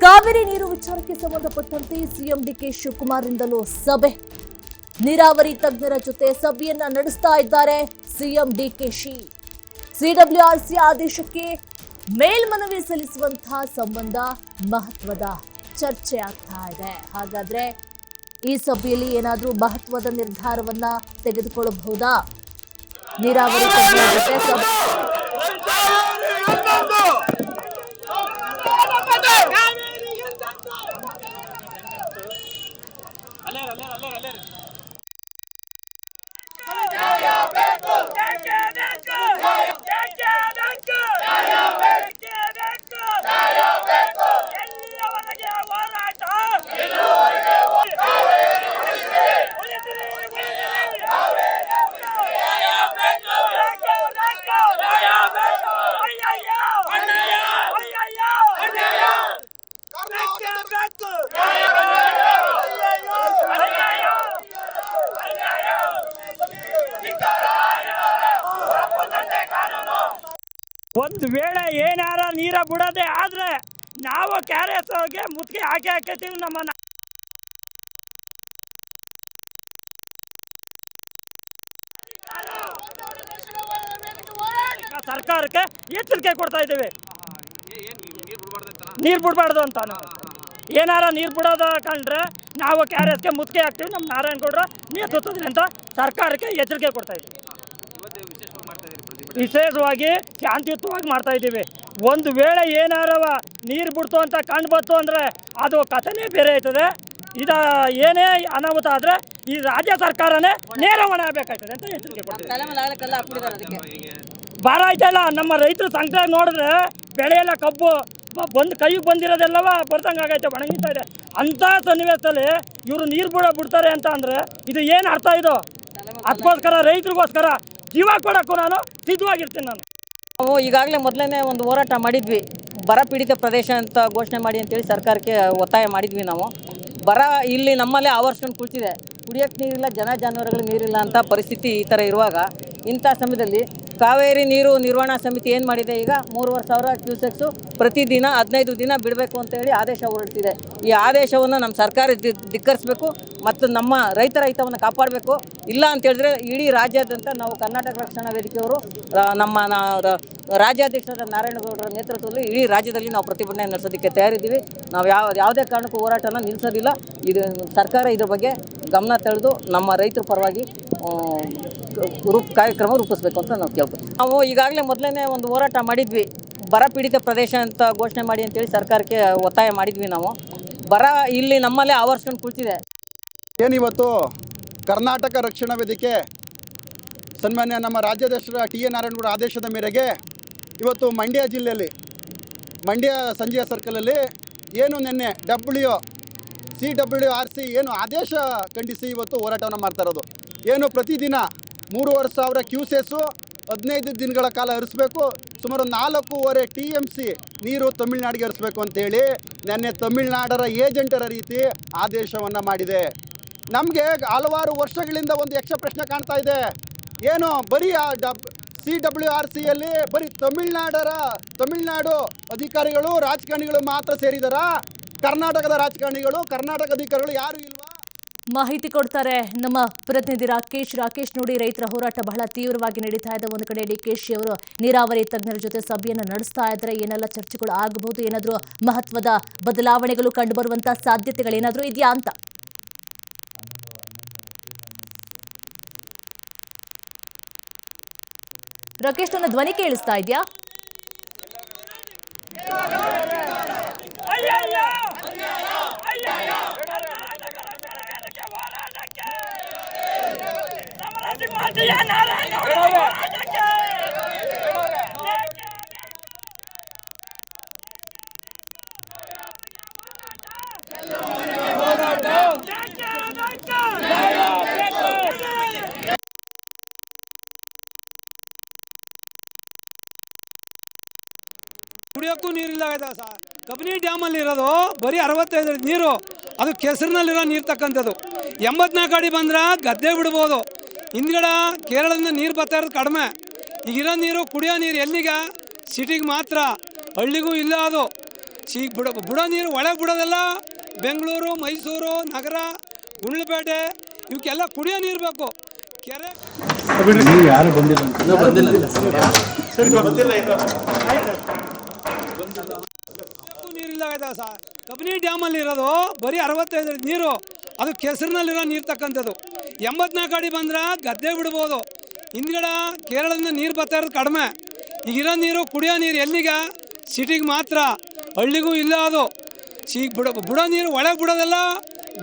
ಕಾವೇರಿ ನೀರು ವಿಚಾರಕ್ಕೆ ಸಂಬಂಧಪಟ್ಟಂತೆ ಸಿಎಂ ಡಿಕೆ ಶಿವಕುಮಾರ್ರಿಂದಲೂ ಸಭೆ. ನೀರಾವರಿ ತಜ್ಞರ ಜೊತೆ ಸಭೆಯನ್ನ ನಡೆಸ್ತಾ ಇದ್ದಾರೆ ಸಿಎಂ ಡಿಕೆಶಿ. ಸಿಡಬ್ಲ್ಯೂಆರ್ಸಿ ಆದೇಶಕ್ಕೆ ಮೇಲ್ಮನವಿ ಸಲ್ಲಿಸುವಂತಹ ಸಂಬಂಧ ಮಹತ್ವದ ಚರ್ಚೆ ಆಗ್ತಾ ಇದೆ. ಹಾಗಾದ್ರೆ ಈ ಸಭೆಯಲ್ಲಿ ಏನಾದರೂ ಮಹತ್ವದ ನಿರ್ಧಾರವನ್ನ ತೆಗೆದುಕೊಳ್ಳಬಹುದಾ? ನೀರಾವರಿ ತಜ್ಞರ ಜೊತೆ ಸಭೆ. ಒಂದು ವೇಳೆ ಏನಾರ ನೀರ ಬಿಡೋದೇ ಆದ್ರೆ ನಾವು ಕ್ಯಾರೆಸ್ಗೆ ಮುತ್ತಿಗೆ ಹಾಕಿರ್ತೀವಿ. ನಮ್ಮನ್ನ ಸರ್ಕಾರಕ್ಕೆ ಎಚ್ಚರಿಕೆ ಕೊಡ್ತಾ ಇದ್ದೀವಿ, ನೀರು ಬಿಡಬಾರ್ದು ಅಂತ. ಏನಾರ ನೀರು ಬಿಡೋದು ಕಂಡ್ರೆ ನಾವು ಕ್ಯಾರೆಸ್ಗೆ ಮುತ್ತಿಗೆ ಹಾಕ್ತೀವಿ. ನಮ್ಮ ನಾರಾಯಣಗೌಡರ ನೇತೃತ್ವದಿಂದ ಸರ್ಕಾರಕ್ಕೆ ಎಚ್ಚರಿಕೆ ಕೊಡ್ತಾ ಇದ್ದೀವಿ. ವಿಶೇಷವಾಗಿ ಶಾಂತಿಯುತವಾಗಿ ಮಾಡ್ತಾ ಇದ್ದೀವಿ. ಒಂದು ವೇಳೆ ಏನಾರವ ನೀರು ಬಿಡ್ತು ಅಂತ ಕಂಡು ಬಂತು ಅಂದರೆ ಅದು ಕಥೆನೇ ಬೇರೆ ಆಯ್ತದೆ. ಏನೇ ಅನಾಹುತ ಆದರೆ ಈ ರಾಜ್ಯ ಸರ್ಕಾರನೇ ನೇರ ಹೊಣೆ ಆಗಬೇಕಾಯ್ತದೆ ಅಂತ ಎಚ್ಚರಿಕೆ ಕೊಡ್ತೀವಿ. ಭಾರ ಆಯ್ತಲ್ಲ, ನಮ್ಮ ರೈತರು ಸಂಕಟ ನೋಡಿದ್ರೆ ಬೆಳೆ ಎಲ್ಲ ಕಬ್ಬು ಕೈಗೆ ಬಂದಿರೋದೆಲ್ಲವ ಬರ್ದಂಗೆ ಆಗೈತೆ, ಒಣಗಿತಾ ಇದೆ. ಅಂಥ ಸನ್ನಿವೇಶದಲ್ಲಿ ಇವರು ನೀರು ಬಿಡ್ತಾರೆ ಅಂತ ಅಂದರೆ ಇದು ಏನು ಅರ್ಥ? ಇದು ಅದಕ್ಕೋಸ್ಕರ ರೈತರಿಗೋಸ್ಕರ ಜೀವ ಕೊಡೋಕ್ಕೂ ನಾನು ಸಿದ್ಧವಾಗಿರ್ತೀನಿ. ನಾವು ಈಗಾಗಲೇ ಮೊದಲನೇ ಒಂದು ಹೋರಾಟ ಮಾಡಿದ್ವಿ. ಬರ ಪೀಡಿತ ಪ್ರದೇಶ ಅಂತ ಘೋಷಣೆ ಮಾಡಿ ಅಂತೇಳಿ ಸರ್ಕಾರಕ್ಕೆ ಒತ್ತಾಯ ಮಾಡಿದ್ವಿ. ನಾವು ಬರ ಇಲ್ಲಿ ನಮ್ಮಲ್ಲೇ ಆವರಿಸ್ಕೊಂಡು ಕುಳಿತಿದೆ. ಕುಡಿಯೋಕ್ಕೆ ನೀರಿಲ್ಲ, ಜಾನುವಾರುಗಳಿಗೆ ನೀರಿಲ್ಲ ಅಂತ ಪರಿಸ್ಥಿತಿ ಈ ಥರ ಇರುವಾಗ ಇಂಥ ಸಮಯದಲ್ಲಿ ಕಾವೇರಿ ನೀರು ನಿರ್ವಹಣಾ ಸಮಿತಿ ಏನು ಮಾಡಿದೆ, ಈಗ 3,500 ಕ್ಯೂಸೆಕ್ಸು ಪ್ರತಿದಿನ 15 ದಿನ ಬಿಡಬೇಕು ಅಂತೇಳಿ ಆದೇಶ ಹೊರಡಿಸಿದೆ. ಈ ಆದೇಶವನ್ನು ನಮ್ಮ ಸರ್ಕಾರ ಧಿಕ್ಕರಿಸಬೇಕು ಮತ್ತು ನಮ್ಮ ರೈತರ ಹಿತವನ್ನು ಕಾಪಾಡಬೇಕು. ಇಲ್ಲ ಅಂತೇಳಿದ್ರೆ ಇಡೀ ರಾಜ್ಯಾದ್ಯಂತ ನಾವು ಕರ್ನಾಟಕ ರಕ್ಷಣಾ ವೇದಿಕೆಯವರು ನಮ್ಮ ರಾಜ್ಯಾಧ್ಯಕ್ಷರಾದ ನಾರಾಯಣಗೌಡರ ನೇತೃತ್ವದಲ್ಲಿ ಇಡೀ ರಾಜ್ಯದಲ್ಲಿ ನಾವು ಪ್ರತಿಭಟನೆ ನಡೆಸೋದಕ್ಕೆ ತಯಾರಿದ್ದೀವಿ. ನಾವು ಯಾವುದೇ ಕಾರಣಕ್ಕೂ ಹೋರಾಟನ ನಿಲ್ಲಿಸೋದಿಲ್ಲ. ಇದು ಸರ್ಕಾರ ಇದ್ರ ಬಗ್ಗೆ ಗಮನ ತಳೆದು ನಮ್ಮ ರೈತರ ಪರವಾಗಿ ಕಾರ್ಯಕ್ರಮ ರೂಪಿಸಬೇಕು ಅಂತ ನಾವು ಕೇಳ್ತೀವಿ. ನಾವು ಈಗಾಗಲೇ ಮೊದಲನೇ ಒಂದು ಹೋರಾಟ ಮಾಡಿದ್ವಿ. ಬರ ಪೀಡಿತ ಪ್ರದೇಶ ಅಂತ ಘೋಷಣೆ ಮಾಡಿ ಅಂತೇಳಿ ಸರ್ಕಾರಕ್ಕೆ ಒತ್ತಾಯ ಮಾಡಿದ್ವಿ. ನಾವು ಬರ ಇಲ್ಲಿ ನಮ್ಮಲ್ಲೇ ಆವರಿಸ್ಕೊಂಡು ಕುಳಿತಿದೆ. ಏನಿವತ್ತು ಕರ್ನಾಟಕ ರಕ್ಷಣಾ ವೇದಿಕೆ ಸನ್ಮಾನ್ಯ ನಮ್ಮ ರಾಜ್ಯಾಧ್ಯಕ್ಷರ ಟಿ.ಎ. ನಾರಾಯಣಗೌಡ ಆದೇಶದ ಮೇರೆಗೆ ಇವತ್ತು ಮಂಡ್ಯ ಜಿಲ್ಲೆಯಲ್ಲಿ ಮಂಡ್ಯ ಸಂಜಯ ಸರ್ಕಲಲ್ಲಿ ಏನು ನಿನ್ನೆ CWRC ಏನು ಆದೇಶ ಖಂಡಿಸಿ ಇವತ್ತು ಹೋರಾಟವನ್ನು ಮಾಡ್ತಾ ಇರೋದು. ಏನು ಪ್ರತಿದಿನ 3,500 ಕ್ಯೂಸೆಸ್ಸು 15 ದಿನಗಳ ಕಾಲ ಹರಿಸಬೇಕು, ಸುಮಾರು 4.5 TMC ನೀರು ತಮಿಳುನಾಡಿಗೆ ಹರಿಸಬೇಕು ಅಂತೇಳಿ ನಿನ್ನೆ ತಮಿಳುನಾಡರ ಏಜೆಂಟರ ರೀತಿ ಆದೇಶವನ್ನು ಮಾಡಿದೆ. ನಮಗೆ ಹಲವಾರು ವರ್ಷಗಳಿಂದ ಒಂದು ಯಕ್ಷ ಪ್ರಶ್ನೆ ಕಾಣ್ತಾ ಇದೆ. ಏನು ಬರೀ CWRCಯಲ್ಲಿ ಬರೀ ತಮಿಳುನಾಡು ಅಧಿಕಾರಿಗಳು ರಾಜಕಾರಣಿಗಳು ಮಾತ್ರ ಸೇರಿದಾರಾ? ಕರ್ನಾಟಕದ ರಾಜಕಾರಣಿಗಳು, ಕರ್ನಾಟಕ ಅಧಿಕಾರಿಗಳು ಯಾರು ಇಲ್ವಾ? ಮಾಹಿತಿ ಕೊಡ್ತಾರೆ ನಮ್ಮ ಪ್ರತಿನಿಧಿ ರಾಕೇಶ್. ನೋಡಿ, ರೈತರ ಹೋರಾಟ ಬಹಳ ತೀವ್ರವಾಗಿ ನಡೀತಾ ಇದೆ. ಒಂದು ಕಡೆ ಡಿಕೆಶಿ ಅವರು ನೀರಾವರಿ ತಜ್ಞರ ಜೊತೆ ಸಭೆಯನ್ನು ನಡೆಸ್ತಾ ಇದ್ದಾರೆ. ಏನೆಲ್ಲ ಚರ್ಚೆಗಳು ಆಗಬಹುದು, ಏನಾದರೂ ಮಹತ್ವದ ಬದಲಾವಣೆಗಳು ಕಂಡುಬರುವಂತಹ ಸಾಧ್ಯತೆಗಳೇನಾದರೂ ಇದೆಯಾ ಅಂತ. ರಾಕೇಶ್, ನನ್ನ ಧ್ವನಿ ಕೇಳಿಸ್ತಾ ಇದೆಯಾ? ಕುಡಿಯೋಕ್ಕೂ ನೀರಿಲ್ಲ ಸರ್. ಕಬಿನಿ ಡ್ಯಾಮಲ್ಲಿ ಇರೋದು ಬರೀ 65 ನೀರು, ಅದು ಕೆಸರಿನಲ್ಲಿರೋ ನೀರು ತಕ್ಕಂಥದ್ದು. 84 ಅಡಿ ಬಂದ್ರೆ ಗದ್ದೆ ಬಿಡ್ಬೋದು. ಹಿಂದ್ಗಡೆ ಕೇರಳದಿಂದ ನೀರು ಬರ್ತಾ ಇರೋದು ಕಡಿಮೆ. ಈಗಿರೋ ನೀರು ಕುಡಿಯೋ ನೀರು ಎಲ್ಲಿಗೆ? ಸಿಟಿಗೆ ಮಾತ್ರ, ಹಳ್ಳಿಗೂ ಇಲ್ಲ. ಅದು ಬಿಡೋ ನೀರು ಒಳಗೆ ಬಿಡೋದೆಲ್ಲ ಬೆಂಗಳೂರು, ಮೈಸೂರು, ನಗರ, ಗುಂಡ್ಲುಪೇಟೆ ಇವಕ್ಕೆಲ್ಲ ಕುಡಿಯೋ ನೀರು ಬೇಕು. ಕೆರೆ ಯಾರು ಬಂದಿಲ್ಲ ನೀರಿಲ್ಲ ಸರ್. ಕಬಿನಿ ಡ್ಯಾಮಲ್ಲಿ ಇರೋದು ಬರೀ 65 ನೀರು, ಅದು ಕೆಸರಿನಲ್ಲಿರೋ ನೀರು ತಕ್ಕಂಥದ್ದು. 84 ಅಡಿ ಬಂದ್ರೆ ಗದ್ದೆ ಬಿಡ್ಬೋದು. ಹಿಂದ್ಗಡೆ ಕೇರಳದಿಂದ ನೀರು ಬರ್ತಾ ಇರೋದು ಕಡಿಮೆ. ಈಗಿರೋ ನೀರು ಕುಡಿಯೋ ನೀರು ಎಲ್ಲಿಗೆ? ಸಿಟಿಗೆ ಮಾತ್ರ, ಹಳ್ಳಿಗೂ ಇಲ್ಲ. ಅದು ಬಿಡೋ ನೀರು ಒಳಗೆ ಬಿಡೋದೆಲ್ಲ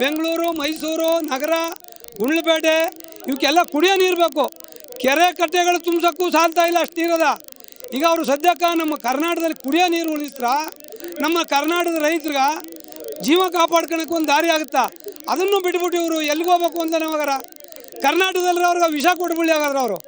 ಬೆಂಗಳೂರು, ಮೈಸೂರು, ನಗರ, ಗುಂಡ್ಲುಪೇಟೆ ಇವಕ್ಕೆಲ್ಲ ಕುಡಿಯೋ ನೀರು ಬೇಕು. ಕೆರೆ ಕಟ್ಟೆಗಳು ತುಂಬಿಸೋಕ್ಕೂ ಸಾಲ್ತಾ ಇಲ್ಲ, ಅಷ್ಟು ನೀರದ. ಈಗ ಅವರು ಸದ್ಯಕ್ಕೆ ನಮ್ಮ ಕರ್ನಾಟಕದಲ್ಲಿ ಕುಡಿಯೋ ನೀರು ಉಳಿಸ್ರ ನಮ್ಮ ಕರ್ನಾಟಕದ ರೈತರಿಗೆ ಜೀವ ಕಾಪಾಡ್ಕೊಳಕ್ಕೆ ಒಂದು ದಾರಿ ಆಗುತ್ತಾ? ಅದನ್ನು ಬಿಟ್ಬಿಟ್ಟು ಇವರು ಎಲ್ಲಿಗೆ ಹೋಗ್ಬೇಕು ಅಂತ ನಾವಾಗಾರ ಕರ್ನಾಟಕದಲ್ಲಿ ಅವ್ರಿಗೆ ವಿಷ ಕೊಟ್ಬಿಡಿ ಹಾಗಾದ್ರೆ ಅವರು